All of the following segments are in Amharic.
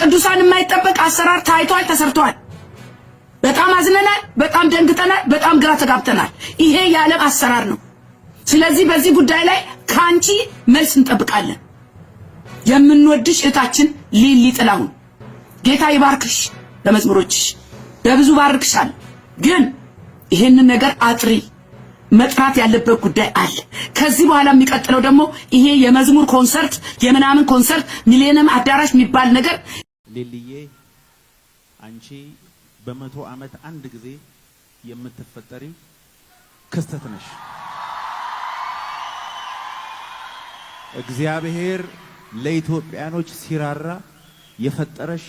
በቅዱሳን የማይጠበቅ አሰራር ታይቷል፣ ተሰርቷል። በጣም አዝነናል፣ በጣም ደንግጠናል፣ በጣም ግራ ተጋብተናል። ይሄ የዓለም አሰራር ነው። ስለዚህ በዚህ ጉዳይ ላይ ካንቺ መልስ እንጠብቃለን። የምንወድሽ እህታችን ሊሊ ጥላሁን ጌታ ይባርክሽ፣ ለመዝሙሮችሽ በብዙ ባርክሻል። ግን ይሄንን ነገር አጥሪ፣ መጥራት ያለበት ጉዳይ አለ። ከዚህ በኋላ የሚቀጥለው ደግሞ ይሄ የመዝሙር ኮንሰርት የምናምን ኮንሰርት ሚሊኒየም አዳራሽ የሚባል ነገር ሊሊዬ አንቺ በመቶ ዓመት አንድ ጊዜ የምትፈጠሪ ክስተት ነሽ። እግዚአብሔር ለኢትዮጵያኖች ሲራራ የፈጠረሽ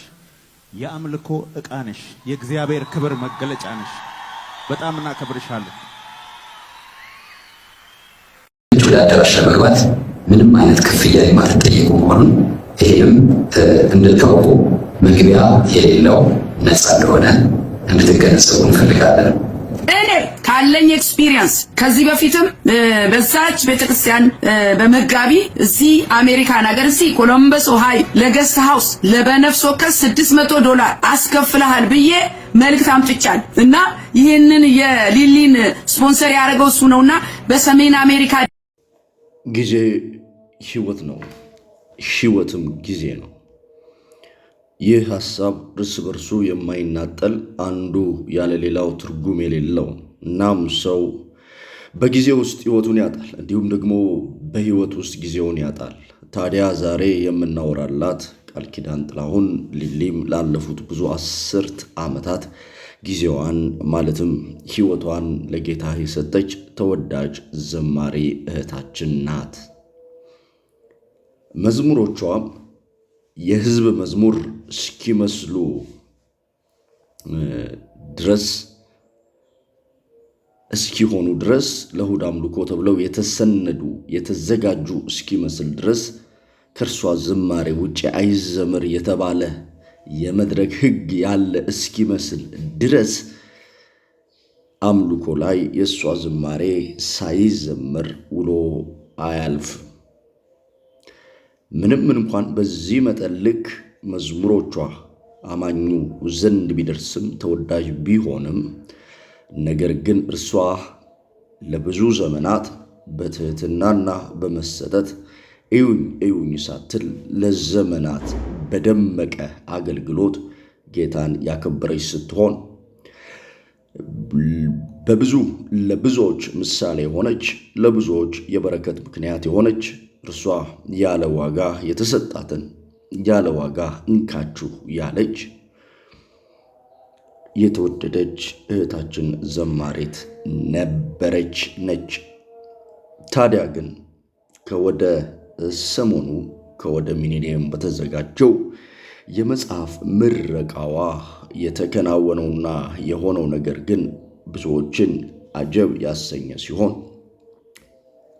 የአምልኮ ዕቃ ነሽ። የእግዚአብሔር ክብር መገለጫ ነሽ። በጣም እናከብርሻለን። ወደ አዳራሽ ለመግባት ምንም አይነት ክፍያ የማትጠየቁ መሆኑን ይህም እንድታውቁ መግቢያ የሌለው ነፃ እንደሆነ እንድትገነዘቡ እንፈልጋለን። እኔ ካለኝ ኤክስፒሪየንስ ከዚህ በፊትም በዛች ቤተክርስቲያን በመጋቢ እዚህ አሜሪካን ሀገር እዚህ ኮሎምበስ ኦሃዮ ለገስት ሃውስ ለበነፍስ ወከስ $600 አስከፍለሃል ብዬ መልእክት አምጥቻለሁ እና ይህንን የሊሊን ስፖንሰር ያደረገው እሱ ነውና በሰሜን አሜሪካ ጊዜ ህይወት ነው፣ ህይወትም ጊዜ ነው። ይህ ሐሳብ እርስ በርሱ የማይናጠል አንዱ ያለ ሌላው ትርጉም የሌለው እናም ሰው በጊዜ ውስጥ ህይወቱን ያጣል፣ እንዲሁም ደግሞ በህይወት ውስጥ ጊዜውን ያጣል። ታዲያ ዛሬ የምናወራላት ቃል ኪዳን ጥላሁን ሊሊም ላለፉት ብዙ አስርት ዓመታት ጊዜዋን ማለትም ህይወቷን ለጌታ የሰጠች ተወዳጅ ዘማሪ እህታችን ናት። መዝሙሮቿም የህዝብ መዝሙር እስኪመስሉ ድረስ እስኪሆኑ ድረስ ለእሁድ አምልኮ ተብለው የተሰነዱ የተዘጋጁ እስኪመስል ድረስ ከእርሷ ዝማሬ ውጭ አይዘመር የተባለ የመድረክ ህግ ያለ እስኪመስል ድረስ አምልኮ ላይ የእሷ ዝማሬ ሳይዘመር ውሎ አያልፍም። ምንም እንኳን በዚህ መጠን ልክ መዝሙሮቿ አማኙ ዘንድ ቢደርስም ተወዳጅ ቢሆንም ነገር ግን እርሷ ለብዙ ዘመናት በትህትናና በመሰጠት እዩኝ እዩኝ ሳትል ለዘመናት በደመቀ አገልግሎት ጌታን ያከበረች ስትሆን ለብዙዎች ምሳሌ የሆነች ለብዙዎች የበረከት ምክንያት የሆነች እርሷ ያለ ዋጋ የተሰጣትን ያለ ዋጋ እንካችሁ ያለች የተወደደች እህታችን ዘማሪት ነበረች ነች። ታዲያ ግን ከወደ ሰሞኑ ከወደ ሚሊኒየም በተዘጋጀው የመጽሐፍ ምረቃዋ የተከናወነውና የሆነው ነገር ግን ብዙዎችን አጀብ ያሰኘ ሲሆን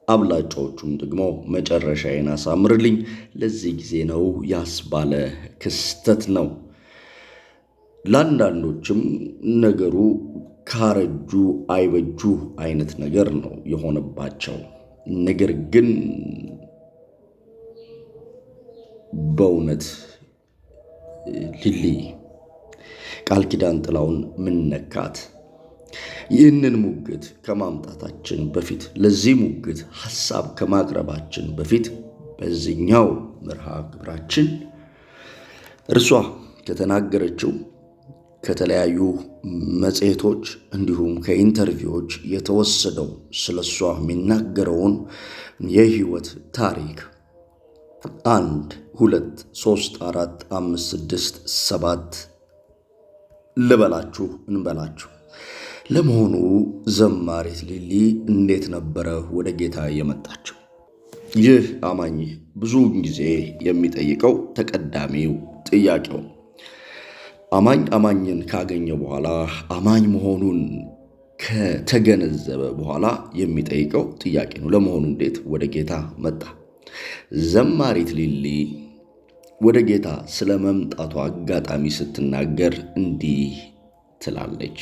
አብላጫዎቹም ደግሞ መጨረሻዬን አሳምርልኝ ለዚህ ጊዜ ነው ያስባለ ክስተት ነው። ለአንዳንዶችም ነገሩ ካረጁ አይበጁ አይነት ነገር ነው የሆነባቸው። ነገር ግን በእውነት ሊሊ ቃል ኪዳን ጥላሁን ምን ነካት? ይህንን ሙግት ከማምጣታችን በፊት ለዚህ ሙግት ሐሳብ ከማቅረባችን በፊት በዚህኛው መርሃ ግብራችን እርሷ ከተናገረችው ከተለያዩ መጽሔቶች እንዲሁም ከኢንተርቪዎች የተወሰደው ስለሷ የሚናገረውን የህይወት ታሪክ 1 2 3 4 5 6 7 ልበላችሁ እንበላችሁ። ለመሆኑ ዘማሪት ሊሊ እንዴት ነበረ ወደ ጌታ የመጣችው? ይህ አማኝ ብዙ ጊዜ የሚጠይቀው ተቀዳሚው ጥያቄው አማኝን ካገኘ በኋላ አማኝ መሆኑን ከተገነዘበ በኋላ የሚጠይቀው ጥያቄ ነው። ለመሆኑ እንዴት ወደ ጌታ መጣ? ዘማሪት ሊሊ ወደ ጌታ ስለ መምጣቷ አጋጣሚ ስትናገር እንዲህ ትላለች።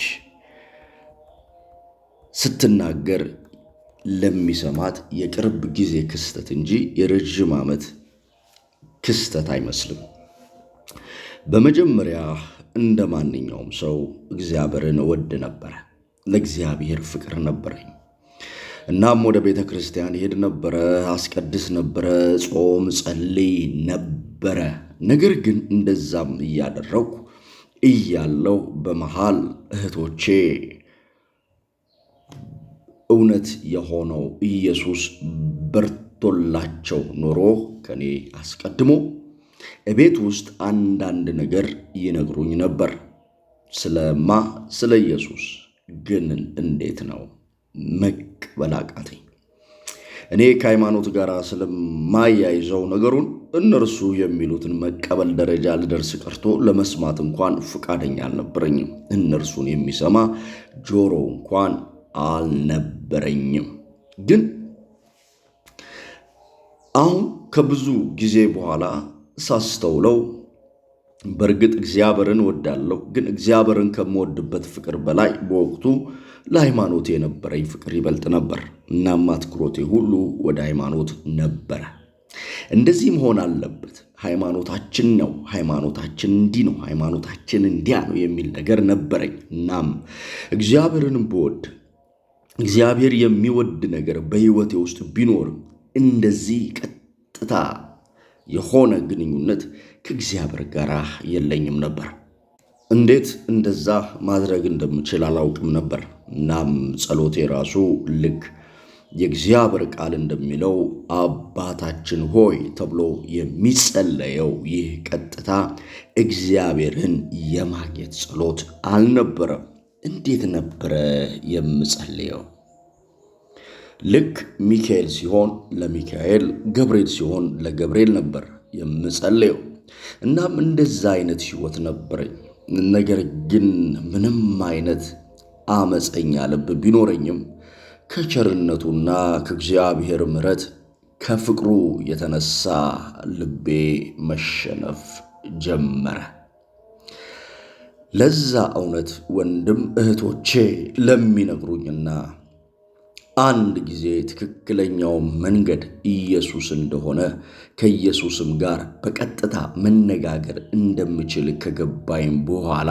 ስትናገር ለሚሰማት የቅርብ ጊዜ ክስተት እንጂ የረጅም ዓመት ክስተት አይመስልም። በመጀመሪያ እንደማንኛውም ሰው እግዚአብሔርን እወድ ነበር። ለእግዚአብሔር ፍቅር ነበረኝ። እናም ወደ ቤተ ክርስቲያን ሄድ ነበረ፣ አስቀድስ ነበረ፣ ጾም ጸልይ ነበረ። ነገር ግን እንደዛም እያደረኩ እያለው በመሃል እህቶቼ እውነት የሆነው ኢየሱስ በርቶላቸው ኖሮ ከኔ አስቀድሞ እቤት ውስጥ አንዳንድ ነገር ይነግሩኝ ነበር። ስለ ኢየሱስ ግን እንዴት ነው መቀበል አቃተኝ። እኔ ከሃይማኖት ጋር ስለማያይዘው ነገሩን እነርሱ የሚሉትን መቀበል ደረጃ ልደርስ ቀርቶ ለመስማት እንኳን ፈቃደኛ አልነበረኝም። እነርሱን የሚሰማ ጆሮ እንኳን አልነበረኝም። ግን አሁን ከብዙ ጊዜ በኋላ ሳስተውለው በእርግጥ እግዚአብሔርን ወዳለሁ፣ ግን እግዚአብሔርን ከምወድበት ፍቅር በላይ በወቅቱ ለሃይማኖት የነበረኝ ፍቅር ይበልጥ ነበር። እናም አትኩሮቴ ሁሉ ወደ ሃይማኖት ነበረ። እንደዚህ መሆን አለበት፣ ሃይማኖታችን ነው፣ ሃይማኖታችን እንዲህ ነው፣ ሃይማኖታችን እንዲያ ነው የሚል ነገር ነበረኝ። እናም እግዚአብሔርን ብወድ እግዚአብሔር የሚወድ ነገር በሕይወቴ ውስጥ ቢኖርም እንደዚህ ቀጥታ የሆነ ግንኙነት ከእግዚአብሔር ጋር የለኝም ነበር። እንዴት እንደዛ ማድረግ እንደምችል አላውቅም ነበር። እናም ጸሎቴ ራሱ ልክ የእግዚአብሔር ቃል እንደሚለው አባታችን ሆይ ተብሎ የሚጸለየው ይህ ቀጥታ እግዚአብሔርን የማግኘት ጸሎት አልነበረም። እንዴት ነበረ የምጸልየው? ልክ ሚካኤል ሲሆን ለሚካኤል፣ ገብርኤል ሲሆን ለገብርኤል ነበር የምጸልየው። እናም እንደዛ አይነት ሕይወት ነበረኝ። ነገር ግን ምንም አይነት አመፀኛ ልብ ቢኖረኝም ከቸርነቱና ከእግዚአብሔር ምሕረት ከፍቅሩ የተነሳ ልቤ መሸነፍ ጀመረ። ለዛ እውነት ወንድም እህቶቼ ለሚነግሩኝና አንድ ጊዜ ትክክለኛው መንገድ ኢየሱስ እንደሆነ ከኢየሱስም ጋር በቀጥታ መነጋገር እንደምችል ከገባኝ በኋላ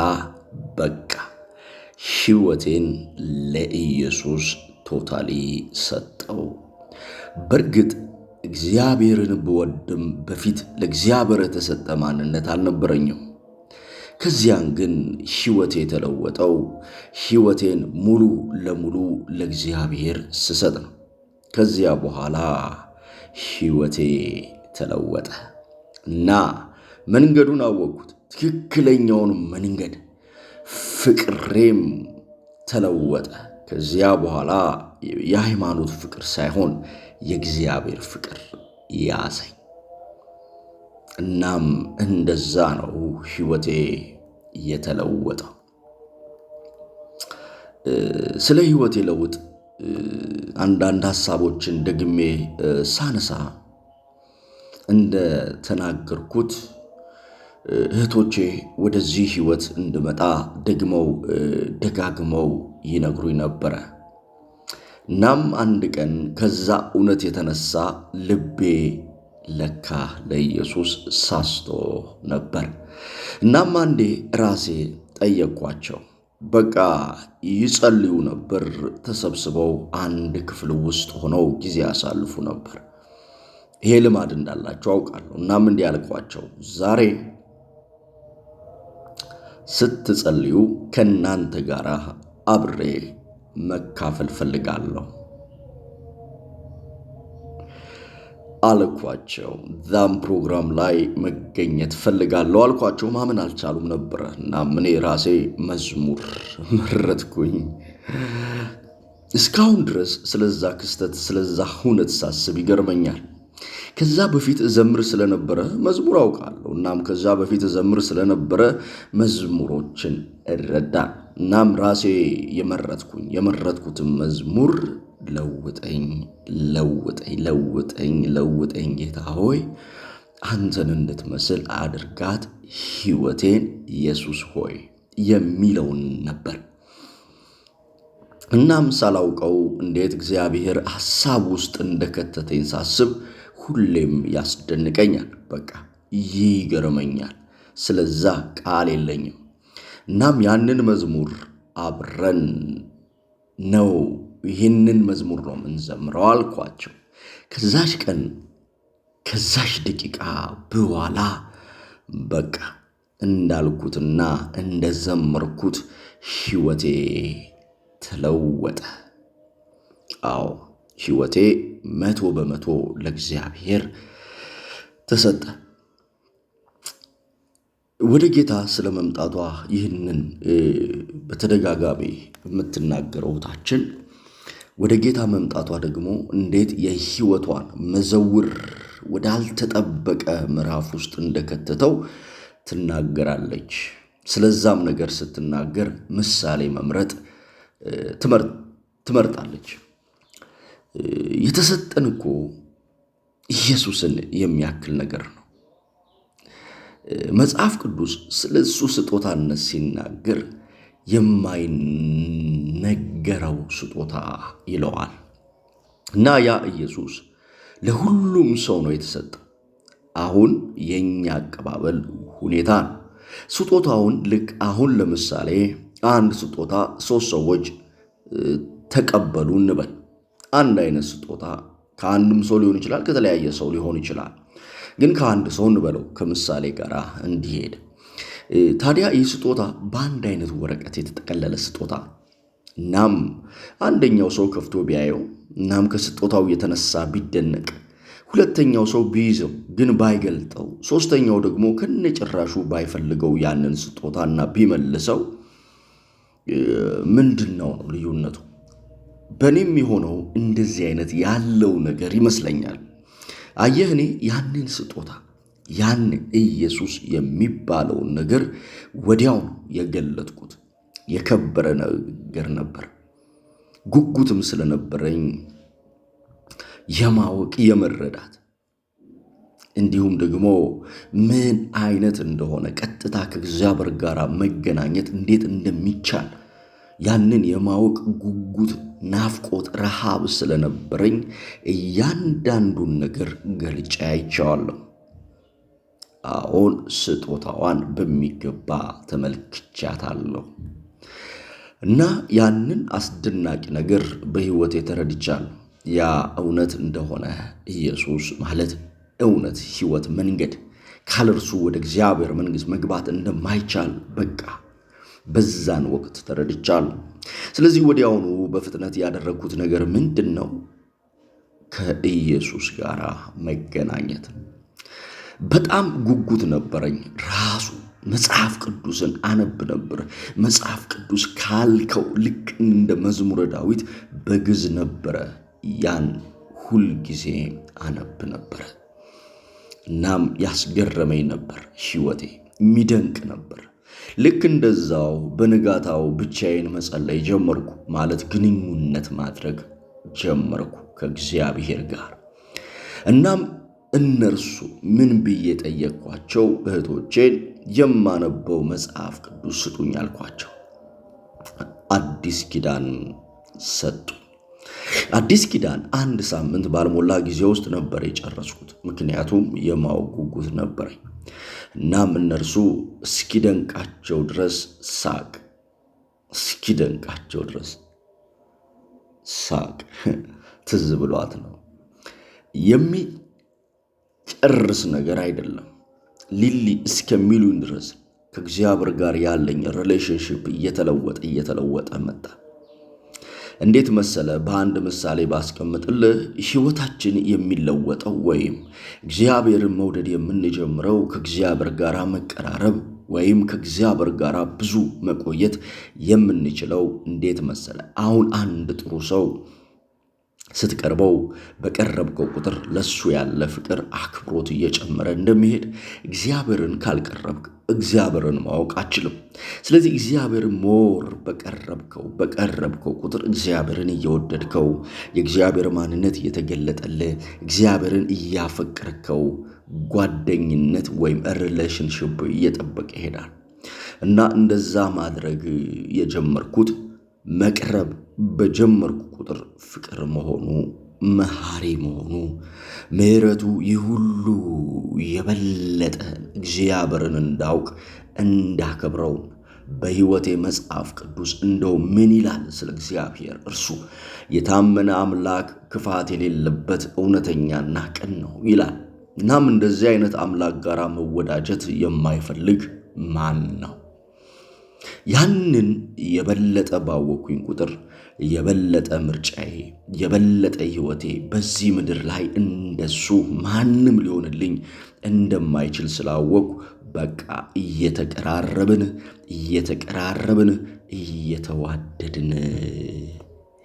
በቃ ሕይወቴን ለኢየሱስ ቶታሊ ሰጠው። በእርግጥ እግዚአብሔርን ብወድም በፊት ለእግዚአብሔር የተሰጠ ማንነት አልነበረኝም። ከዚያን ግን ሕይወቴ የተለወጠው ሕይወቴን ሙሉ ለሙሉ ለእግዚአብሔር ስሰጥ ነው። ከዚያ በኋላ ሕይወቴ ተለወጠ እና መንገዱን አወቅኩት፣ ትክክለኛውን መንገድ። ፍቅሬም ተለወጠ። ከዚያ በኋላ የሃይማኖት ፍቅር ሳይሆን የእግዚአብሔር ፍቅር ያዘኝ። እናም እንደዛ ነው ሕይወቴ የተለወጠው። ስለ ሕይወቴ ለውጥ አንዳንድ ሐሳቦችን ደግሜ ሳነሳ እንደተናገርኩት እህቶቼ ወደዚህ ሕይወት እንድመጣ ደጋግመው ይነግሩኝ ነበረ። እናም አንድ ቀን ከዛ እውነት የተነሳ ልቤ ለካ ለኢየሱስ ሳስቶ ነበር። እናም አንዴ ራሴ ጠየቅኳቸው። በቃ ይጸልዩ ነበር። ተሰብስበው አንድ ክፍል ውስጥ ሆነው ጊዜ ያሳልፉ ነበር። ይሄ ልማድ እንዳላቸው አውቃለሁ። እናም እንዲህ አልኳቸው፣ ዛሬ ስትጸልዩ ከእናንተ ጋር አብሬ መካፈል ፈልጋለሁ አልኳቸው። ዛም ፕሮግራም ላይ መገኘት ፈልጋለሁ አልኳቸው። ማመን አልቻሉም ነበረ። እናም እኔ ራሴ መዝሙር መረጥኩኝ። እስካሁን ድረስ ስለዛ ክስተት ስለዛ ሁነት ሳስብ ይገርመኛል። ከዛ በፊት እዘምር ስለነበረ መዝሙር አውቃለሁ። እናም ከዛ በፊት እዘምር ስለነበረ መዝሙሮችን እረዳ። እናም ራሴ የመረጥኩትን መዝሙር ለውጠኝ ለውጠኝ ለውጠኝ ለውጠኝ ጌታ ሆይ አንተን እንድትመስል አድርጋት ሕይወቴን ኢየሱስ ሆይ የሚለውን ነበር። እናም ሳላውቀው እንዴት እግዚአብሔር ሐሳብ ውስጥ እንደከተተኝ ሳስብ ሁሌም ያስደንቀኛል። በቃ ይገርመኛል። ስለዛ ቃል የለኝም። እናም ያንን መዝሙር አብረን ነው ይህንን መዝሙር ነው የምንዘምረው አልኳቸው። ከዛች ቀን ከዛች ደቂቃ በኋላ በቃ እንዳልኩትና እንደዘመርኩት ሕይወቴ ተለወጠ። አዎ ሕይወቴ 100% ለእግዚአብሔር ተሰጠ። ወደ ጌታ ስለ መምጣቷ ይህንን በተደጋጋሚ የምትናገረው እህታችን ወደ ጌታ መምጣቷ ደግሞ እንዴት የሕይወቷን መዘውር ወዳልተጠበቀ ምዕራፍ ውስጥ እንደከተተው ትናገራለች። ስለዛም ነገር ስትናገር ምሳሌ መምረጥ ትመርጣለች። የተሰጠን እኮ ኢየሱስን የሚያክል ነገር ነው። መጽሐፍ ቅዱስ ስለ እሱ ስጦታነት ሲናገር የማይነገረው ስጦታ ይለዋል እና ያ ኢየሱስ ለሁሉም ሰው ነው የተሰጠው። አሁን የኛ አቀባበል ሁኔታ ነው። ስጦታውን ልክ አሁን ለምሳሌ አንድ ስጦታ 3 ሰዎች ተቀበሉ እንበል። አንድ አይነት ስጦታ ከአንድም ሰው ሊሆን ይችላል፣ ከተለያየ ሰው ሊሆን ይችላል። ግን ከአንድ ሰው እንበለው ከምሳሌ ጋር እንዲሄድ። ታዲያ ይህ ስጦታ በአንድ አይነት ወረቀት የተጠቀለለ ስጦታ። እናም አንደኛው ሰው ከፍቶ ቢያየው እናም ከስጦታው የተነሳ ቢደነቅ፣ ሁለተኛው ሰው ቢይዘው ግን ባይገልጠው፣ ሶስተኛው ደግሞ ከነጭራሹ ባይፈልገው ያንን ስጦታና ቢመልሰው ምንድነው ልዩነቱ? በእኔም የሆነው እንደዚህ አይነት ያለው ነገር ይመስለኛል። አየህ፣ እኔ ያንን ስጦታ ያንን ኢየሱስ የሚባለውን ነገር ወዲያው የገለጥኩት። የከበረ ነገር ነበር። ጉጉትም ስለነበረኝ የማወቅ የመረዳት እንዲሁም ደግሞ ምን አይነት እንደሆነ ቀጥታ ከእግዚአብሔር ጋር መገናኘት እንዴት እንደሚቻል ያንን የማወቅ ጉጉት፣ ናፍቆት፣ ረሃብ ስለነበረኝ እያንዳንዱን ነገር ገልጬ አይቼዋለሁ። አሁን ስጦታዋን በሚገባ ተመልክቻታለሁ እና ያንን አስደናቂ ነገር በሕይወቴ ተረድቻለሁ። ያ እውነት እንደሆነ ኢየሱስ ማለት እውነት፣ ሕይወት፣ መንገድ ካለ እርሱ ወደ እግዚአብሔር መንግሥት መግባት እንደማይቻል በቃ በዛን ወቅት ተረድቻለሁ። ስለዚህ ወዲያውኑ በፍጥነት ያደረግኩት ነገር ምንድን ነው? ከኢየሱስ ጋር መገናኘት። በጣም ጉጉት ነበረኝ። ራሱ መጽሐፍ ቅዱስን አነብ ነበር። መጽሐፍ ቅዱስ ካልከው ልክ እንደ መዝሙረ ዳዊት በግዕዝ ነበረ። ያን ሁልጊዜ አነብ ነበረ። እናም ያስገረመኝ ነበር። ሕይወቴ የሚደንቅ ነበር። ልክ እንደዛው በንጋታው ብቻዬን መጸለይ ጀመርኩ። ማለት ግንኙነት ማድረግ ጀመርኩ ከእግዚአብሔር ጋር። እናም እነርሱ ምን ብዬ ጠየቅኳቸው? እህቶቼን የማነበው መጽሐፍ ቅዱስ ስጡኝ አልኳቸው። አዲስ ኪዳን ሰጡ። አዲስ ኪዳን 1 ሳምንት ባልሞላ ጊዜ ውስጥ ነበር የጨረስኩት። ምክንያቱም የማወቅ ጉጉት ነበረኝ። እናም እነርሱ እስኪደንቃቸው ድረስ ሳቅ፣ እስኪደንቃቸው ድረስ ሳቅ ትዝ ብሏት ነው። የሚጨርስ ነገር አይደለም። ሊሊ እስከሚሉኝ ድረስ ከእግዚአብሔር ጋር ያለኝ ሪሌሽንሽፕ እየተለወጠ መጣ። እንዴት መሰለ? በአንድ ምሳሌ ባስቀምጥልህ፣ ሕይወታችን የሚለወጠው ወይም እግዚአብሔርን መውደድ የምንጀምረው ከእግዚአብሔር ጋር መቀራረብ ወይም ከእግዚአብሔር ጋር ብዙ መቆየት የምንችለው እንዴት መሰለ? አሁን አንድ ጥሩ ሰው ስትቀርበው በቀረብከው ቁጥር ለሱ ያለ ፍቅር፣ አክብሮት እየጨመረ እንደሚሄድ እግዚአብሔርን ካልቀረብክ እግዚአብሔርን ማወቅ አችልም። ስለዚህ እግዚአብሔርን ሞር በቀረብከው ቁጥር እግዚአብሔርን እየወደድከው፣ የእግዚአብሔር ማንነት እየተገለጠልህ፣ እግዚአብሔርን እያፈቀርከው ጓደኝነት ወይም ሪሌሽንሽፕ እየጠበቀ ይሄዳል። እና እንደዛ ማድረግ የጀመርኩት መቅረብ በጀመርኩ ቁጥር ፍቅር መሆኑ መሐሪ መሆኑ ምሕረቱ ይህ ሁሉ የበለጠ እግዚአብሔርን እንዳውቅ እንዳከብረው በሕይወቴ መጽሐፍ ቅዱስ እንደው ምን ይላል ስለ እግዚአብሔር? እርሱ የታመነ አምላክ፣ ክፋት የሌለበት እውነተኛና ቅን ነው ይላል። እናም እንደዚህ አይነት አምላክ ጋር መወዳጀት የማይፈልግ ማን ነው? ያንን የበለጠ ባወኩኝ ቁጥር የበለጠ ምርጫዬ፣ የበለጠ ሕይወቴ በዚህ ምድር ላይ እንደሱ ማንም ሊሆንልኝ እንደማይችል ስላወቅኩ በቃ እየተቀራረብን እየተዋደድን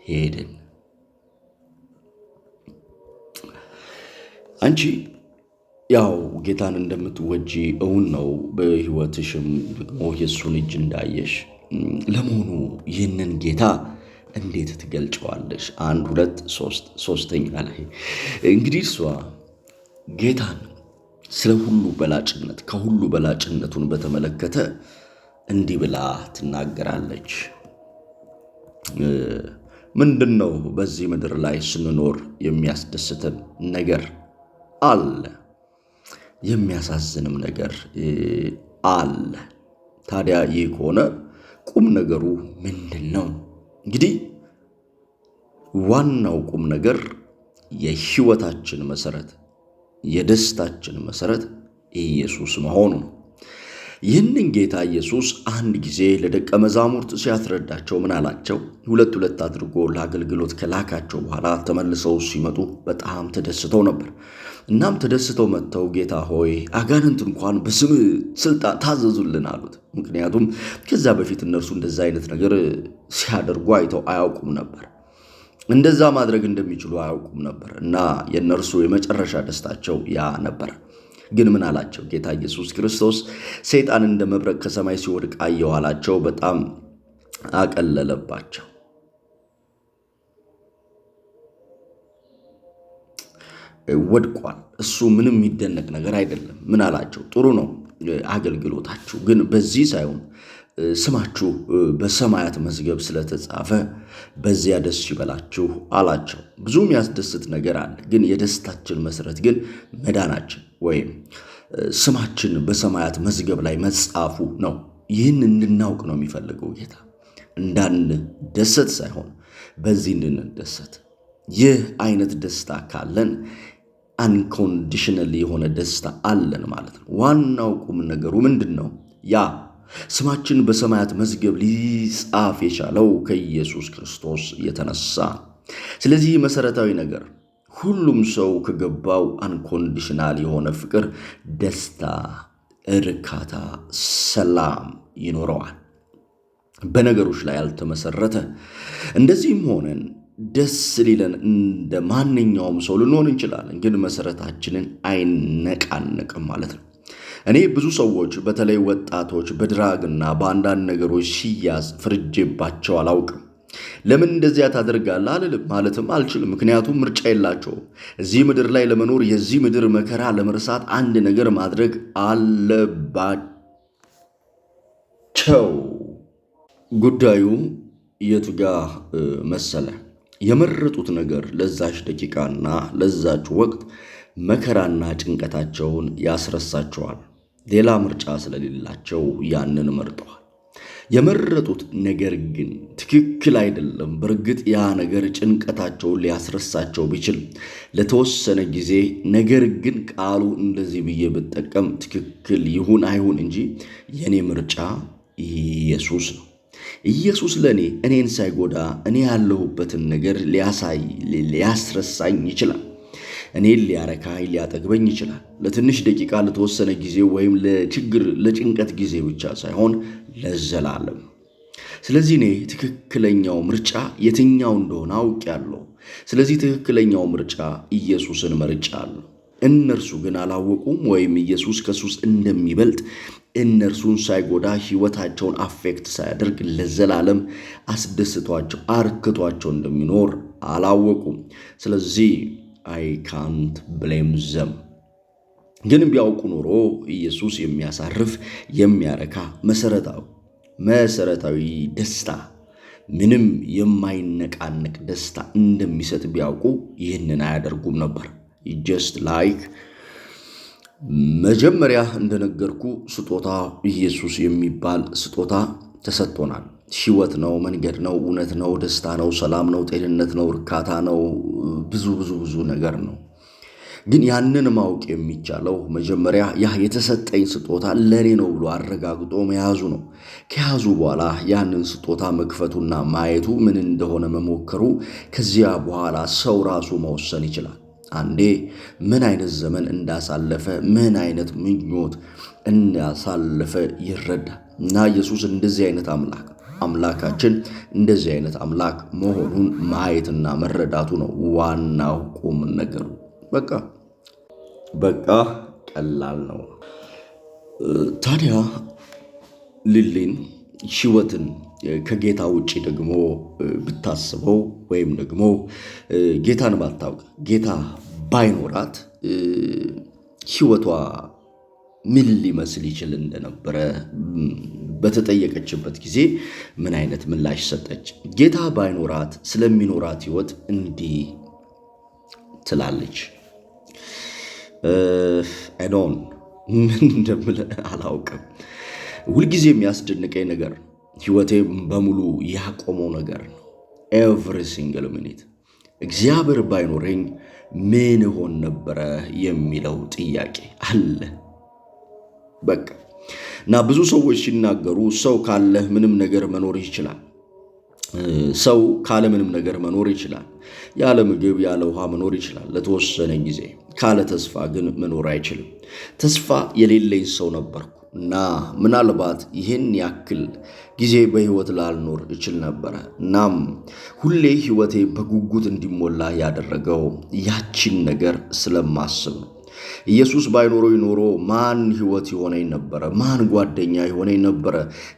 ሄድን። አንቺ ያው ጌታን እንደምትወጂ እውን ነው። በሕይወትሽም ደግሞ የእሱን እጅ እንዳየሽ። ለመሆኑ ይህንን ጌታ እንዴት ትገልጨዋለሽ? 1 2 3 ሶስተኛ ላይ እንግዲህ እሷ ጌታን ስለ ሁሉ በላጭነት ከሁሉ በላጭነቱን በተመለከተ እንዲህ ብላ ትናገራለች። ምንድነው በዚህ ምድር ላይ ስንኖር የሚያስደስተን ነገር አለ፣ የሚያሳዝንም ነገር አለ። ታዲያ ይህ ከሆነ ቁም ነገሩ ምንድነው? እንግዲህ ዋናው ቁም ነገር የሕይወታችን መሰረት፣ የደስታችን መሰረት ኢየሱስ መሆኑ ነው። ይህንን ጌታ ኢየሱስ አንድ ጊዜ ለደቀ መዛሙርት ሲያስረዳቸው ምን አላቸው? 2 አድርጎ ለአገልግሎት ከላካቸው በኋላ ተመልሰው ሲመጡ በጣም ተደስተው ነበር። እናም ተደስተው መጥተው ጌታ ሆይ አጋንንት እንኳን በስም ስልጣን ታዘዙልን አሉት። ምክንያቱም ከዛ በፊት እነርሱ እንደዛ አይነት ነገር ሲያደርጉ አይተው አያውቁም ነበር። እንደዛ ማድረግ እንደሚችሉ አያውቁም ነበር እና የእነርሱ የመጨረሻ ደስታቸው ያ ነበር። ግን ምን አላቸው ጌታ ኢየሱስ ክርስቶስ? ሰይጣን እንደ መብረቅ ከሰማይ ሲወድቅ አየሁ አላቸው። በጣም አቀለለባቸው። ወድቋል። እሱ ምንም የሚደነቅ ነገር አይደለም። ምን አላቸው? ጥሩ ነው አገልግሎታችሁ፣ ግን በዚህ ሳይሆን ስማችሁ በሰማያት መዝገብ ስለተጻፈ በዚያ ደስ ይበላችሁ አላቸው። ብዙ የሚያስደስት ነገር አለ፣ ግን የደስታችን መሰረት ግን መዳናችን ወይም ስማችን በሰማያት መዝገብ ላይ መጻፉ ነው። ይህን እንድናውቅ ነው የሚፈልገው ጌታ። እንዳንደሰት ሳይሆን በዚህ እንድንደሰት። ይህ አይነት ደስታ ካለን አንኮንዲሽናል የሆነ ደስታ አለን ማለት ነው። ዋናው ቁም ነገሩ ምንድን ነው? ያ ስማችን በሰማያት መዝገብ ሊጻፍ የቻለው ከኢየሱስ ክርስቶስ የተነሳ። ስለዚህ መሰረታዊ ነገር ሁሉም ሰው ከገባው አንኮንዲሽናል የሆነ ፍቅር፣ ደስታ፣ እርካታ፣ ሰላም ይኖረዋል። በነገሮች ላይ ያልተመሰረተ። እንደዚህም ሆነን ደስ ሊለን እንደ ማንኛውም ሰው ልንሆን እንችላለን፣ ግን መሰረታችንን አይነቃነቅም ማለት ነው። እኔ ብዙ ሰዎች በተለይ ወጣቶች በድራግና በአንዳንድ ነገሮች ሲያዝ ፍርጄባቸው አላውቅም። ለምን እንደዚያ ታደርጋለህ አልልም፣ ማለትም አልችልም። ምክንያቱም ምርጫ የላቸውም። እዚህ ምድር ላይ ለመኖር የዚህ ምድር መከራ ለመርሳት አንድ ነገር ማድረግ አለባቸው። ጉዳዩ የቱ ጋር መሰለ? የመረጡት ነገር ለዛች ደቂቃና ለዛች ወቅት መከራና ጭንቀታቸውን ያስረሳቸዋል። ሌላ ምርጫ ስለሌላቸው ያንን መርጠዋል። የመረጡት ነገር ግን ትክክል አይደለም። በእርግጥ ያ ነገር ጭንቀታቸውን ሊያስረሳቸው ቢችል ለተወሰነ ጊዜ፣ ነገር ግን ቃሉ እንደዚህ ብዬ ብጠቀም ትክክል ይሁን አይሁን እንጂ የኔ ምርጫ ኢየሱስ ነው። ኢየሱስ ለእኔ እኔን ሳይጎዳ እኔ ያለሁበትን ነገር ሊያስረሳኝ ይችላል። እኔን ሊያረካኝ ሊያጠግበኝ ይችላል። ለትንሽ ደቂቃ፣ ለተወሰነ ጊዜ ወይም ለጭንቀት ጊዜ ብቻ ሳይሆን ለዘላለም። ስለዚህ እኔ ትክክለኛው ምርጫ የትኛው እንደሆነ አውቄያለሁ። ስለዚህ ትክክለኛው ምርጫ ኢየሱስን መርጫለሁ። እነርሱ ግን አላወቁም፣ ወይም ኢየሱስ ከሱስ እንደሚበልጥ እነርሱን ሳይጎዳ ሕይወታቸውን አፌክት ሳያደርግ ለዘላለም አስደስቷቸው አርክቷቸው እንደሚኖር አላወቁም። ስለዚህ አይ ካንት ብሌም ዘም። ግን ቢያውቁ ኖሮ ኢየሱስ የሚያሳርፍ የሚያረካ መሰረታዊ ደስታ ምንም የማይነቃነቅ ደስታ እንደሚሰጥ ቢያውቁ ይህንን አያደርጉም ነበር። just like መጀመሪያ እንደነገርኩ ስጦታ ኢየሱስ የሚባል ስጦታ ተሰጥቶናል። ሕይወት ነው፣ መንገድ ነው፣ እውነት ነው፣ ደስታ ነው፣ ሰላም ነው፣ ጤንነት ነው፣ እርካታ ነው፣ ብዙ ነገር ነው። ግን ያንን ማወቅ የሚቻለው መጀመሪያ ያ የተሰጠኝ ስጦታ ለኔ ነው ብሎ አረጋግጦ መያዙ ነው። ከያዙ በኋላ ያንን ስጦታ መክፈቱና ማየቱ ምን እንደሆነ መሞከሩ፣ ከዚያ በኋላ ሰው ራሱ መወሰን ይችላል። አንዴ ምን አይነት ዘመን እንዳሳለፈ፣ ምን አይነት ምኞት እንዳሳለፈ ይረዳል። እና ኢየሱስ እንደዚህ አይነት አምላካችን እንደዚህ አይነት አምላክ መሆኑን ማየትና መረዳቱ ነው ዋናው ቁም ነገሩ። በቃ ቀላል ነው። ታዲያ ሊሊን ሕይወትን ከጌታ ውጪ ደግሞ ብታስበው ወይም ደግሞ ጌታን ባታውቅ ጌታ ባይኖራት ሕይወቷ ምን ሊመስል ይችል እንደነበረ በተጠየቀችበት ጊዜ ምን አይነት ምላሽ ሰጠች? ጌታ ባይኖራት ስለሚኖራት ሕይወት እንዲህ ትላለች። ምን እንደምል አላውቅም። ሁልጊዜ የሚያስደንቀኝ ነገር ሕይወቴ በሙሉ ያቆመው ነገር ነው። ኤቭሪ ሲንግል ሚኒት እግዚአብሔር ባይኖረኝ ምን ሆን ነበረ የሚለው ጥያቄ አለ። በቃ እና ብዙ ሰዎች ሲናገሩ ሰው ካለ ምንም ነገር መኖር ይችላል። ሰው ካለ ምንም ነገር መኖር ይችላል። ያለ ምግብ ያለ ውሃ መኖር ይችላል ለተወሰነ ጊዜ። ካለ ተስፋ ግን መኖር አይችልም። ተስፋ የሌለኝ ሰው ነበርኩ እና ምናልባት ይህን ያክል ጊዜ በሕይወት ላልኖር እችል ነበረ። እናም ሁሌ ሕይወቴ በጉጉት እንዲሞላ ያደረገው ያቺን ነገር ስለማስብ ነው። ኢየሱስ ባይኖረኝ ኖሮ ማን ሕይወት ይሆነኝ ነበረ? ማን ጓደኛ ይሆነኝ ነበረ?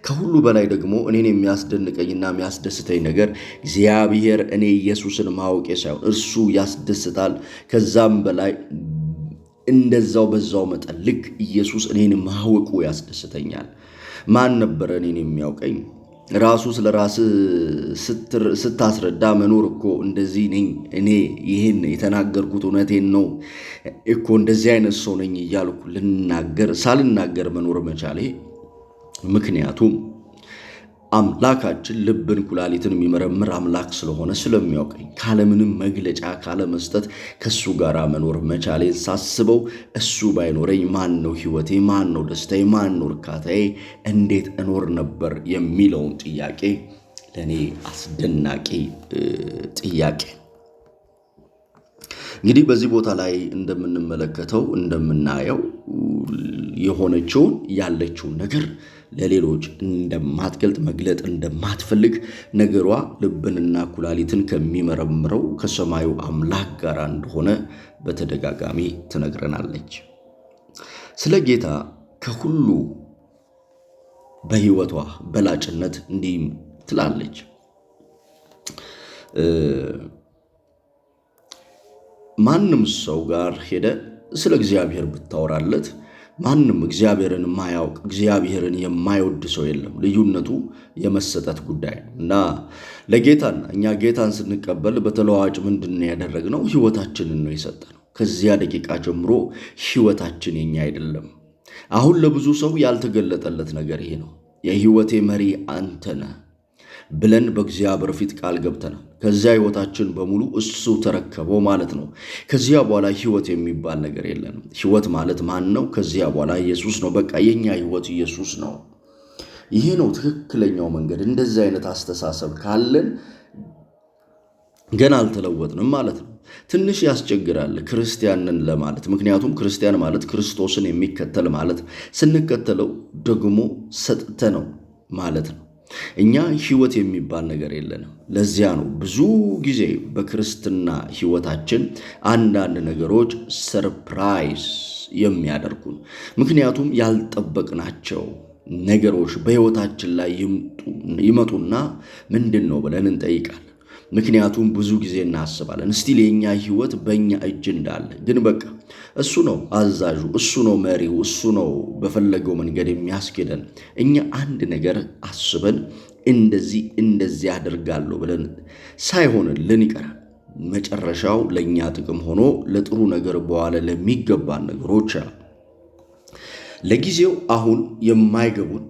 ከሁሉ በላይ ደግሞ እኔን የሚያስደንቀኝና የሚያስደስተኝ ነገር እግዚአብሔር እኔ ኢየሱስን ማወቄ ሳይሆን እርሱ ያስደስታል። ከዛም በላይ እንደዛው በዛው መጠን ልክ ኢየሱስ እኔን ማወቁ ያስደስተኛል። ማን ነበረ እኔን የሚያውቀኝ? ራሱ ስለ ራስህ ስታስረዳ መኖር እኮ እንደዚህ ነኝ እኔ ይህን የተናገርኩት እውነቴን ነው እኮ እንደዚህ አይነት ሰው ነኝ እያልኩ ሳልናገር መኖር መቻሌ፣ ምክንያቱም አምላካችን ልብን ኩላሊትን የሚመረምር አምላክ ስለሆነ ስለሚያውቀኝ ካለምንም መግለጫ ካለመስጠት ከሱ ጋር መኖር መቻሌን ሳስበው እሱ ባይኖረኝ ማን ነው ሕይወቴ? ማን ነው ደስታዬ? ማን ነው እርካታዬ? እንዴት እኖር ነበር የሚለውን ጥያቄ ለእኔ አስደናቂ ጥያቄ። እንግዲህ በዚህ ቦታ ላይ እንደምንመለከተው እንደምናየው የሆነችውን ያለችውን ነገር ለሌሎች እንደማትገልጥ መግለጥ እንደማትፈልግ ነገሯ ልብንና ኩላሊትን ከሚመረምረው ከሰማዩ አምላክ ጋር እንደሆነ በተደጋጋሚ ትነግረናለች። ስለ ጌታ ከሁሉ በሕይወቷ በላጭነት እንዲህ ትላለች። ማንም ሰው ጋር ሄደ ስለ እግዚአብሔር ብታወራለት ማንም እግዚአብሔርን የማያውቅ እግዚአብሔርን የማይወድ ሰው የለም። ልዩነቱ የመሰጠት ጉዳይ እና ለጌታና እኛ ጌታን ስንቀበል በተለዋጭ ምንድን ያደረግነው? ሕይወታችንን ነው የሰጠነው። ከዚያ ደቂቃ ጀምሮ ሕይወታችን የኛ አይደለም። አሁን ለብዙ ሰው ያልተገለጠለት ነገር ይሄ ነው። የሕይወቴ መሪ አንተ ነህ ብለን በእግዚአብሔር ፊት ቃል ገብተናል። ከዚያ ሕይወታችን በሙሉ እሱ ተረከበው ማለት ነው። ከዚያ በኋላ ሕይወት የሚባል ነገር የለንም። ሕይወት ማለት ማን ነው? ከዚያ በኋላ ኢየሱስ ነው። በቃ የኛ ሕይወት ኢየሱስ ነው። ይሄ ነው ትክክለኛው መንገድ። እንደዚህ አይነት አስተሳሰብ ካለን ገና አልተለወጥንም ማለት ነው። ትንሽ ያስቸግራል ክርስቲያንን ለማለት። ምክንያቱም ክርስቲያን ማለት ክርስቶስን የሚከተል ማለት፣ ስንከተለው ደግሞ ሰጥተ ነው ማለት ነው። እኛ ሕይወት የሚባል ነገር የለንም። ለዚያ ነው ብዙ ጊዜ በክርስትና ሕይወታችን አንዳንድ ነገሮች ሰርፕራይዝ የሚያደርጉን። ምክንያቱም ያልጠበቅናቸው ነገሮች በሕይወታችን ላይ ይመጡና ምንድን ነው ብለን እንጠይቃለን። ምክንያቱም ብዙ ጊዜ እናስባለን እስቲል የኛ ሕይወት በእኛ እጅ እንዳለ፣ ግን በቃ እሱ ነው አዛዡ፣ እሱ ነው መሪው፣ እሱ ነው በፈለገው መንገድ የሚያስኬደን። እኛ አንድ ነገር አስበን እንደዚህ አደርጋለሁ ብለን ሳይሆንልን ይቀራል። መጨረሻው ለኛ ጥቅም ሆኖ ለጥሩ ነገር በኋላ ለሚገባን ነገሮች ለጊዜው አሁን የማይገቡን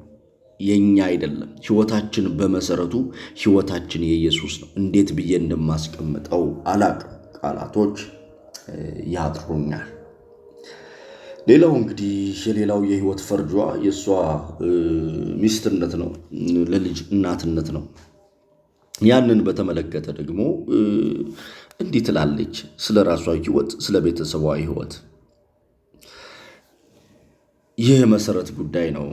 የኛ አይደለም። ህይወታችን በመሰረቱ ህይወታችን የኢየሱስ ነው። እንዴት ብዬ እንደማስቀምጠው አላቅም፣ ቃላቶች ያጥሩኛል። ሌላው እንግዲህ የሌላው የህይወት ፈርጇ የሷ ሚስትነት ነው፣ ለልጅ እናትነት ነው። ያንን በተመለከተ ደግሞ እንዲህ ትላለች ስለ ራሷ ህይወት፣ ስለ ቤተሰቧ ህይወት። ይህ መሰረት ጉዳይ ነው።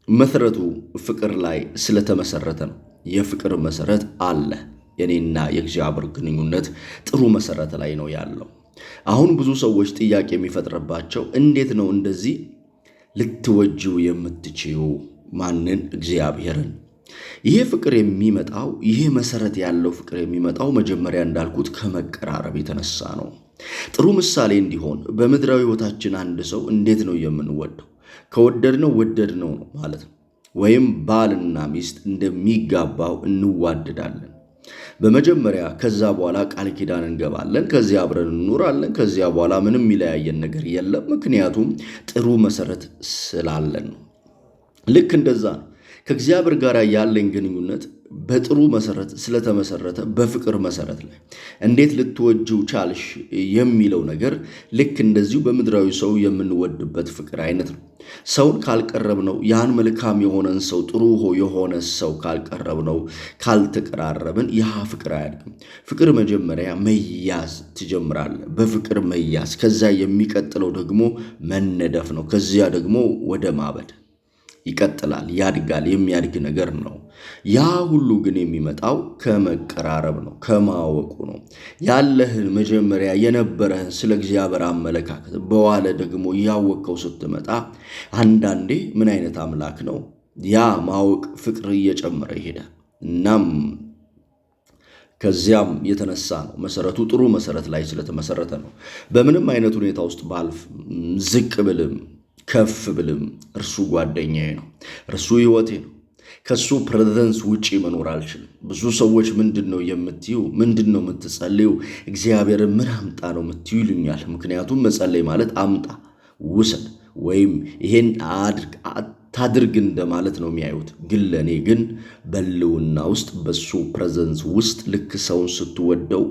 መሰረቱ ፍቅር ላይ ስለተመሰረተ ነው። የፍቅር መሰረት አለ። የኔና የእግዚአብሔር ግንኙነት ጥሩ መሰረት ላይ ነው ያለው። አሁን ብዙ ሰዎች ጥያቄ የሚፈጥርባቸው እንዴት ነው እንደዚህ ልትወጂው የምትችዩ? ማንን? እግዚአብሔርን። ይሄ ፍቅር የሚመጣው ይሄ መሰረት ያለው ፍቅር የሚመጣው መጀመሪያ እንዳልኩት ከመቀራረብ የተነሳ ነው። ጥሩ ምሳሌ እንዲሆን በምድራዊ ህይወታችን አንድ ሰው እንዴት ነው የምንወደው? ከወደድነው ወደድነው ነው ማለት ነው። ወይም ባልና ሚስት እንደሚጋባው እንዋደዳለን በመጀመሪያ። ከዛ በኋላ ቃል ኪዳን እንገባለን። ከዚያ አብረን እንኖራለን። ከዚያ በኋላ ምንም የሚለያየን ነገር የለም። ምክንያቱም ጥሩ መሰረት ስላለን ነው። ልክ እንደዛ ነው። ከእግዚአብሔር ጋር ያለኝ ግንኙነት በጥሩ መሰረት ስለተመሰረተ በፍቅር መሰረት ላይ እንዴት ልትወጂው ቻልሽ የሚለው ነገር ልክ እንደዚሁ በምድራዊ ሰው የምንወድበት ፍቅር አይነት ነው። ሰውን ካልቀረብነው፣ ያን መልካም የሆነን ሰው ጥሩ የሆነ ሰው ካልቀረብነው፣ ካልተቀራረብን ያ ፍቅር አያድግም። ፍቅር መጀመሪያ መያዝ ትጀምራለህ፣ በፍቅር መያዝ። ከዛ የሚቀጥለው ደግሞ መነደፍ ነው። ከዚያ ደግሞ ወደ ማበድ ይቀጥላል፣ ያድጋል። የሚያድግ ነገር ነው። ያ ሁሉ ግን የሚመጣው ከመቀራረብ ነው፣ ከማወቁ ነው። ያለህን መጀመሪያ የነበረህን ስለ እግዚአብሔር አመለካከት በኋላ ደግሞ ያወቀው ስትመጣ አንዳንዴ ምን አይነት አምላክ ነው ያ ማወቅ ፍቅር እየጨመረ ይሄዳል። እናም ከዚያም የተነሳ ነው መሰረቱ ጥሩ መሰረት ላይ ስለተመሰረተ ነው። በምንም አይነት ሁኔታ ውስጥ ባልፍ፣ ዝቅ ብልም ከፍ ብልም እርሱ ጓደኛዬ ነው፣ እርሱ ህይወቴ ነው። ከሱ ፕሬዘንስ ውጪ መኖር አልችልም። ብዙ ሰዎች ምንድነው የምትዩ? ምንድነው የምትጸልዩ? እግዚአብሔር ምን አምጣ ነው የምትዩ ይሉኛል። ምክንያቱም መጸለይ ማለት አምጣ፣ ውሰድ ወይም ይሄን ታድርግ እንደማለት ነው የሚያዩት። ግን ለኔ ግን በልውና ውስጥ በሱ ፕሬዘንስ ውስጥ ልክ ሰውን ስትወደው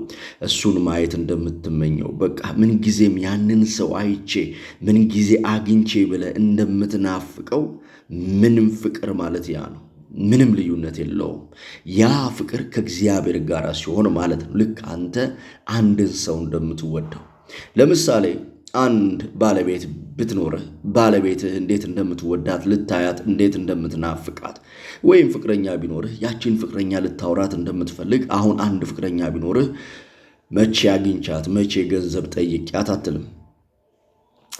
እሱን ማየት እንደምትመኘው በቃ ምን ጊዜም ያንን ሰው አይቼ ምን ጊዜ አግኝቼ ብለ እንደምትናፍቀው ምንም ፍቅር ማለት ያ ነው። ምንም ልዩነት የለውም። ያ ፍቅር ከእግዚአብሔር ጋር ሲሆን ማለት ነው። ልክ አንተ አንድን ሰው እንደምትወደው ለምሳሌ አንድ ባለቤት ብትኖርህ ባለቤትህ እንዴት እንደምትወዳት ልታያት እንዴት እንደምትናፍቃት፣ ወይም ፍቅረኛ ቢኖርህ ያቺን ፍቅረኛ ልታውራት እንደምትፈልግ። አሁን አንድ ፍቅረኛ ቢኖርህ መቼ አግኝቻት፣ መቼ ገንዘብ ጠይቂያት አትልም።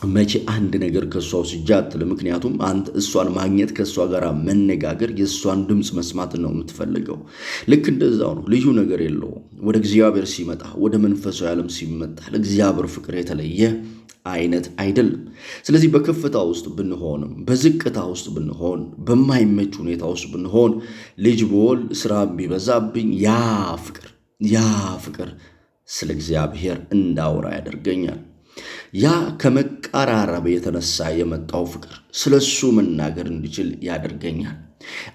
መቼ አንድ ነገር ከሷ ወስጄ አትልም። ምክንያቱም አንተ እሷን ማግኘት፣ ከሷ ጋር መነጋገር፣ የእሷን ድምፅ መስማት ነው የምትፈልገው። ልክ እንደዛው ነው። ልዩ ነገር የለውም። ወደ እግዚአብሔር ሲመጣ፣ ወደ መንፈሳዊ ዓለም ሲመጣ ለእግዚአብሔር ፍቅር የተለየ አይነት አይደለም። ስለዚህ በከፍታ ውስጥ ብንሆንም፣ በዝቅታ ውስጥ ብንሆን፣ በማይመች ሁኔታ ውስጥ ብንሆን፣ ልጅ በወልድ ስራ ቢበዛብኝ ያ ፍቅር ስለ እግዚአብሔር እንዳወራ ያደርገኛል። ያ ከመቀራረብ የተነሳ የመጣው ፍቅር ስለ እሱ መናገር እንዲችል ያደርገኛል።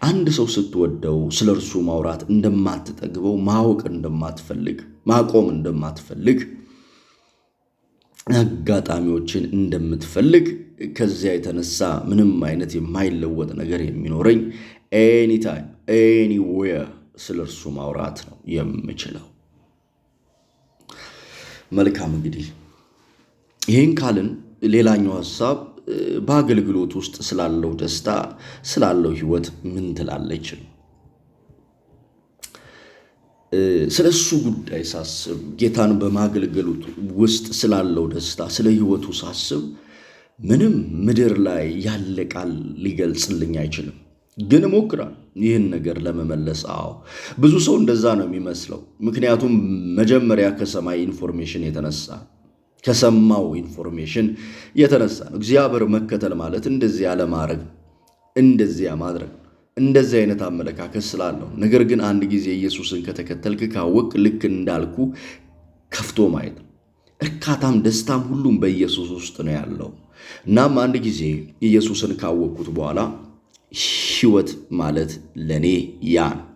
አንድ ሰው ስትወደው ስለ እርሱ ማውራት እንደማትጠግበው፣ ማወቅ እንደማትፈልግ፣ ማቆም እንደማትፈልግ፣ አጋጣሚዎችን እንደምትፈልግ፣ ከዚያ የተነሳ ምንም አይነት የማይለወጥ ነገር የሚኖረኝ ኤኒታይም ኤኒዌር ስለ እርሱ ማውራት ነው የምችለው። መልካም እንግዲህ ይህን ካልን ሌላኛው ሐሳብ በአገልግሎት ውስጥ ስላለው ደስታ፣ ስላለው ህይወት ምን ትላለች? ስለ እሱ ጉዳይ ሳስብ፣ ጌታን በማገልገሉት ውስጥ ስላለው ደስታ፣ ስለ ህይወቱ ሳስብ ምንም ምድር ላይ ያለ ቃል ሊገልጽልኝ አይችልም። ግን እሞክራለሁ ይህን ነገር ለመመለስ። ብዙ ሰው እንደዛ ነው የሚመስለው። ምክንያቱም መጀመሪያ ከሰማይ ኢንፎርሜሽን የተነሳ ከሰማው ኢንፎርሜሽን የተነሳ ነው። እግዚአብሔር መከተል ማለት እንደዚያ ለማድረግ እንደዚያ ማድረግ። እንደዚህ አይነት አመለካከት ስላለው። ነገር ግን አንድ ጊዜ ኢየሱስን ከተከተልክ ካወቅ ልክ እንዳልኩ ከፍቶ ማየት እርካታም ደስታም ሁሉም በኢየሱስ ውስጥ ነው ያለው። እናም አንድ ጊዜ ኢየሱስን ካወቅኩት በኋላ ሕይወት ማለት ለኔ ያ ነው።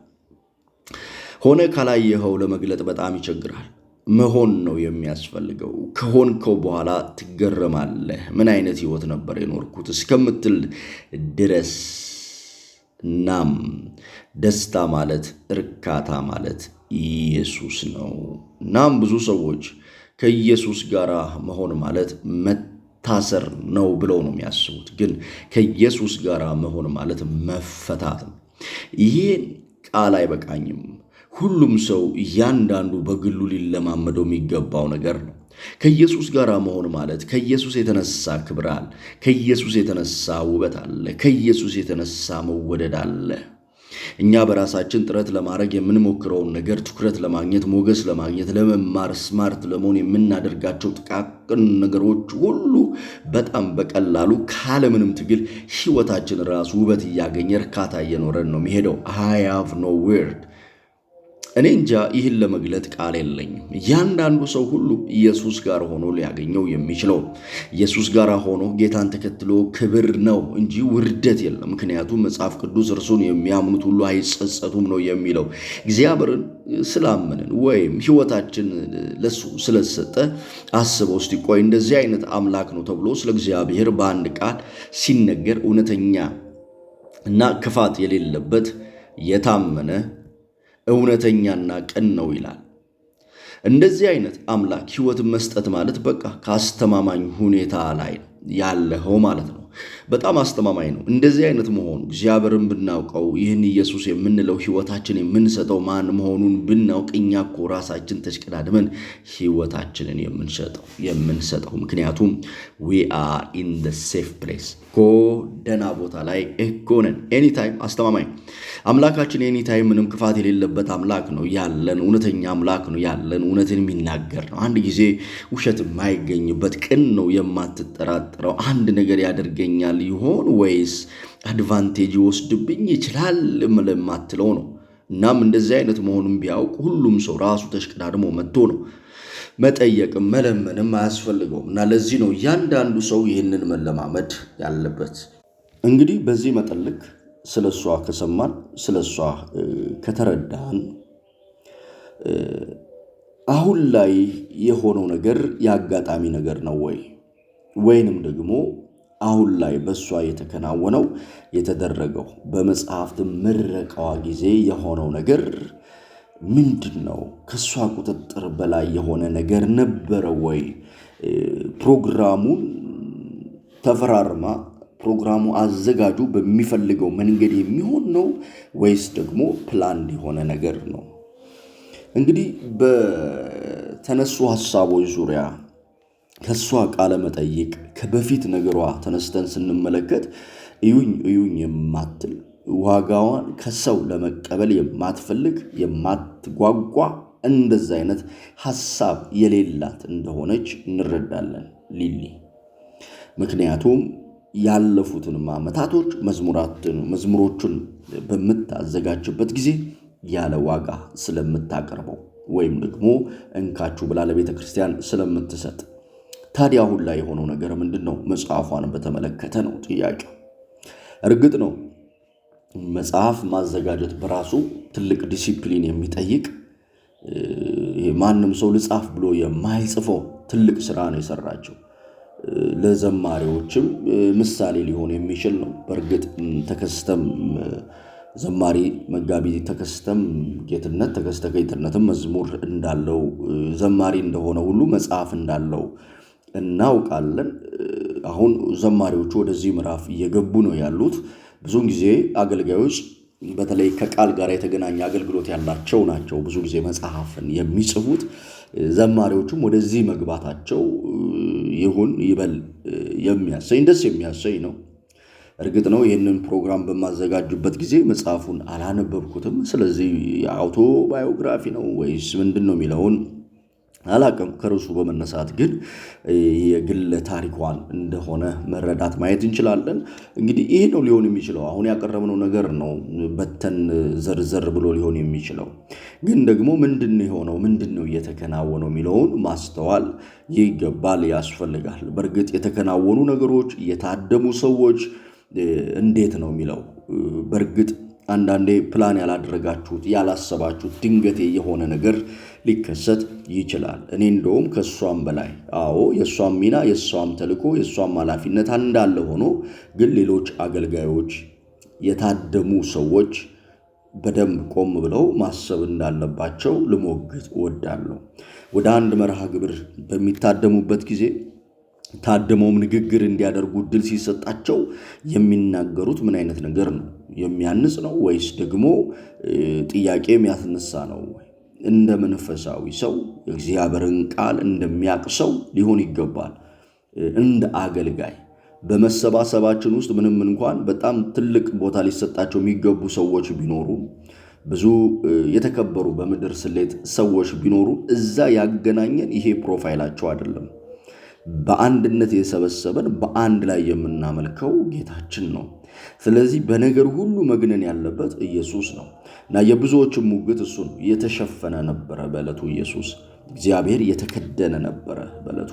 ሆነ ካላየኸው ለመግለጥ በጣም ይቸግራል። መሆን ነው የሚያስፈልገው። ከሆንከው በኋላ ትገረማለህ። ምን አይነት ሕይወት ነበር የኖርኩት እስከምትል ድረስ። እናም ደስታ ማለት እርካታ ማለት ኢየሱስ ነው። እናም ብዙ ሰዎች ከኢየሱስ ጋር መሆን ማለት መታሰር ነው ብለው ነው የሚያስቡት። ግን ከኢየሱስ ጋር መሆን ማለት መፈታት ነው። ይህን ቃል አይበቃኝም። ሁሉም ሰው እያንዳንዱ በግሉ ሊለማመደው የሚገባው ነገር ነው። ከኢየሱስ ጋር መሆን ማለት ከኢየሱስ የተነሳ ክብር አለ፣ ከኢየሱስ የተነሳ ውበት አለ፣ ከኢየሱስ የተነሳ መወደድ አለ። እኛ በራሳችን ጥረት ለማድረግ የምንሞክረውን ነገር ትኩረት ለማግኘት፣ ሞገስ ለማግኘት፣ ለመማር፣ ስማርት ለመሆን የምናደርጋቸው ጥቃቅን ነገሮች ሁሉ በጣም በቀላሉ ካለምንም ትግል ሕይወታችን ራሱ ውበት እያገኘ እርካታ እየኖረን ነው የሚሄደው። I have no word። እኔ እንጃ ይህን ለመግለጥ ቃል የለኝም። እያንዳንዱ ሰው ሁሉ ኢየሱስ ጋር ሆኖ ሊያገኘው የሚችለው ኢየሱስ ጋር ሆኖ ጌታን ተከትሎ ክብር ነው እንጂ ውርደት የለም። ምክንያቱም መጽሐፍ ቅዱስ እርሱን የሚያምኑት ሁሉ አይጸጸቱም ነው የሚለው። እግዚአብሔርን ስላመንን ወይም ሕይወታችን ለሱ ስለሰጠ አስበው እስቲ። ቆይ እንደዚህ አይነት አምላክ ነው ተብሎ ስለ እግዚአብሔር በአንድ ቃል ሲነገር እውነተኛ እና ክፋት የሌለበት የታመነ እውነተኛና ቅን ነው ይላል። እንደዚህ አይነት አምላክ ሕይወትን መስጠት ማለት በቃ ከአስተማማኝ ሁኔታ ላይ ያለኸው ማለት ነው። በጣም አስተማማኝ ነው እንደዚህ አይነት መሆኑ። እግዚአብሔርን ብናውቀው ይህን ኢየሱስ የምንለው ሕይወታችን የምንሰጠው ማን ብናውቅ እኛ እኮ ራሳችን ተሽቀዳድመን ሕይወታችንን የምንሰጠው ምክንያቱም we are in the safe place እኮ ደህና ቦታ ላይ እኮ ነን። ኤኒታይም አስተማማኝ አምላካችን ኤኒታይም ምንም ክፋት የሌለበት አምላክ ነው ያለን። እውነተኛ አምላክ ነው ያለን። እውነትን የሚናገር ነው። አንድ ጊዜ ውሸት የማይገኝበት ቅን ነው። የማትጠራጠረው አንድ ነገር ያደርገኛል ይሆን ወይስ አድቫንቴጅ ይወስድብኝ ይችላል ለማትለው ነው። እናም እንደዚህ አይነት መሆኑን ቢያውቅ ሁሉም ሰው ራሱ ተሽቀዳድሞ መጥቶ ነው መጠየቅም መለመንም አያስፈልገውም። እና ለዚህ ነው እያንዳንዱ ሰው ይህንን መለማመድ ያለበት። እንግዲህ በዚህ መጠልቅ ስለሷ ከሰማን ስለሷ ከተረዳን አሁን ላይ የሆነው ነገር ያጋጣሚ ነገር ነው ወይንም ደግሞ አሁን ላይ በሷ የተከናወነው የተደረገው በመጽሐፍት ምረቃዋ ጊዜ የሆነው ነገር ምንድነው? ከሷ ቁጥጥር በላይ የሆነ ነገር ነበረ ወይ? ፕሮግራሙን ተፈራርማ ፕሮግራሙ አዘጋጁ በሚፈልገው መንገድ የሚሆን ነው ወይስ ደግሞ ፕላንድ የሆነ ነገር ነው? እንግዲህ በተነሱ ሐሳቦች ዙሪያ ከሷ ቃለ መጠይቅ ከበፊት ነገሯ ተነስተን ስንመለከት እዩኝ የማትል ዋጋዋን ከሰው ለመቀበል የማትፈልግ የማትጓጓ እንደዛ አይነት ሐሳብ የሌላት እንደሆነች እንረዳለን ሊሊ። ምክንያቱም ያለፉትን ዓመታቶች መዝሙሮቹን በምታዘጋጅበት ጊዜ ያለ ዋጋ ስለምታቀርበው ወይም ደግሞ እንካችሁ ብላ ለቤተ ክርስቲያን ስለምትሰጥ። ታዲያ አሁን ላይ የሆነው ነገር ምንድነው? መጽሐፏን በተመለከተ ነው ጥያቄው። እርግጥ ነው መጽሐፍ ማዘጋጀት በራሱ ትልቅ ዲሲፕሊን የሚጠይቅ ማንም ሰው ልጻፍ ብሎ የማይጽፈው ትልቅ ስራ ነው የሰራቸው። ለዘማሪዎችም ምሳሌ ሊሆን የሚችል ነው። በእርግጥ ተከስተም ዘማሪ መጋቢ ተከስተም ጌትነት ተከስተ ጌትነትም መዝሙር እንዳለው ዘማሪ እንደሆነ ሁሉ መጽሐፍ እንዳለው እናውቃለን። አሁን ዘማሪዎቹ ወደዚህ ምዕራፍ እየገቡ ነው ያሉት። ብዙውን ጊዜ አገልጋዮች በተለይ ከቃል ጋር የተገናኘ አገልግሎት ያላቸው ናቸው ብዙ ጊዜ መጽሐፍን የሚጽፉት። ዘማሪዎቹም ወደዚህ መግባታቸው ይሁን ይበል የሚያሰኝ ደስ የሚያሰኝ ነው። እርግጥ ነው ይህንን ፕሮግራም በማዘጋጁበት ጊዜ መጽሐፉን አላነበብኩትም። ስለዚህ አውቶባዮግራፊ ነው ወይስ ምንድነው የሚለውን አላቅም ከርሱ በመነሳት ግን የግል ታሪኳን እንደሆነ መረዳት ማየት እንችላለን። እንግዲህ ይሄ ነው ሊሆን የሚችለው። አሁን ያቀረብነው ነገር ነው በተን ዘርዘር ብሎ ሊሆን የሚችለው። ግን ደግሞ ምንድነው የሆነው ምንድነው እየተከናወነው የሚለውን ማስተዋል ይገባል ያስፈልጋል። በእርግጥ የተከናወኑ ነገሮች የታደሙ ሰዎች እንዴት ነው የሚለው በእርግጥ አንዳንዴ ፕላን ያላደረጋችሁት ያላሰባችሁት ድንገቴ የሆነ ነገር ሊከሰት ይችላል። እኔ እንደውም ከሷም በላይ የሷም ሚና የሷም ተልኮ የሷም ኃላፊነት እንዳለ ሆኖ ግን ሌሎች አገልጋዮች የታደሙ ሰዎች በደንብ ቆም ብለው ማሰብ እንዳለባቸው ልሞግት እወዳለሁ። ወደ አንድ መርሃ ግብር በሚታደሙበት ጊዜ ታደመውም ንግግር እንዲያደርጉ እድል ሲሰጣቸው የሚናገሩት ምን አይነት ነገር ነው? የሚያንጽ ነው ወይስ ደግሞ ጥያቄ የሚያስነሳ ነው? እንደ መንፈሳዊ ሰው የእግዚአብሔርን ቃል እንደሚያውቅ ሰው ሊሆን ይገባል። እንደ አገልጋይ በመሰባሰባችን ውስጥ ምንም እንኳን በጣም ትልቅ ቦታ ሊሰጣቸው የሚገቡ ሰዎች ቢኖሩ ብዙ የተከበሩ በምድር ስሌት ሰዎች ቢኖሩ እዛ ያገናኘን ይሄ ፕሮፋይላቸው አይደለም። በአንድነት የሰበሰበን በአንድ ላይ የምናመልከው ጌታችን ነው። ስለዚህ በነገር ሁሉ መግነን ያለበት ኢየሱስ ነው እና የብዙዎችም ሙግት እሱ ነው። የተሸፈነ ነበረ በዕለቱ ኢየሱስ፣ እግዚአብሔር የተከደነ ነበረ በዕለቱ።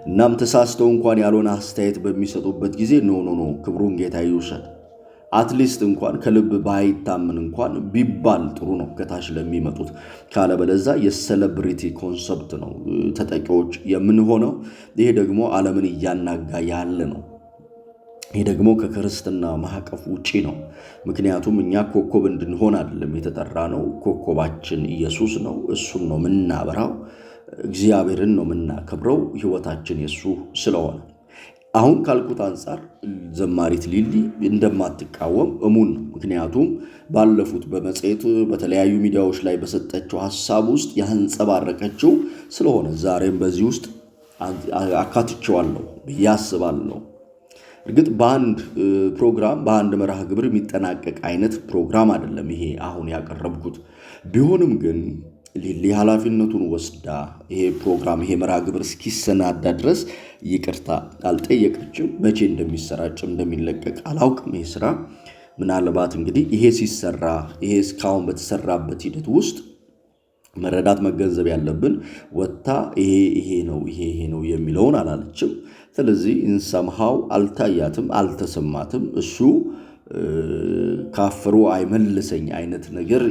እናም ተሳስተው እንኳን ያልሆነ አስተያየት በሚሰጡበት ጊዜ ኖ ክብሩን ጌታ ይውሰድ አትሊስት እንኳን ከልብ ባይታመን እንኳን ቢባል ጥሩ ነው ከታች ለሚመጡት። ካለበለዛ የሴሌብሪቲ ኮንሰፕት ነው ተጠቂዎች የምንሆነው። ይሄ ደግሞ ዓለምን እያናጋ ያለ ነው። ይሄ ደግሞ ከክርስትና ማዕቀፍ ውጪ ነው። ምክንያቱም እኛ ኮከብ እንድንሆን አይደለም የተጠራ ነው። ኮከባችን ኢየሱስ ነው። እሱን ነው የምናበራው፣ እግዚአብሔርን ነው የምናከብረው። ህይወታችን የሱ ስለሆነ አሁን ካልኩት አንፃር ዘማሪት ሊሊ እንደማትቃወም እሙን ነው። ምክንያቱም ባለፉት በመጽሔት በተለያዩ ሚዲያዎች ላይ በሰጠችው ሐሳብ ውስጥ ያንጸባረቀችው ስለሆነ ዛሬም በዚህ ውስጥ አካትቼዋለሁ ብዬ አስባለሁ። እርግጥ በአንድ ፕሮግራም በአንድ መርሃ ግብር የሚጠናቀቅ አይነት ፕሮግራም አይደለም ይሄ አሁን ያቀረብኩት። ቢሆንም ግን ሊሊ ኃላፊነቱን ወስዳ ይሄ ፕሮግራም ይሄ መርሃ ግብር እስኪሰናዳ ድረስ ይቅርታ አልጠየቀችም። መቼ እንደሚሰራጭም እንደሚለቀቅ አላውቅም። ይሄ ስራ ምናልባት እንግዲህ ይሄ ሲሰራ ይሄ እስካሁን በተሰራበት ሂደት ውስጥ መረዳት መገንዘብ ያለብን ወጣ ይሄ ነው የሚለውን አላለችም። ስለዚህ እንሰምሃው አልታያትም፣ አልተሰማትም። እሱ ካፈሩ አይመልሰኝ አይነት ነገር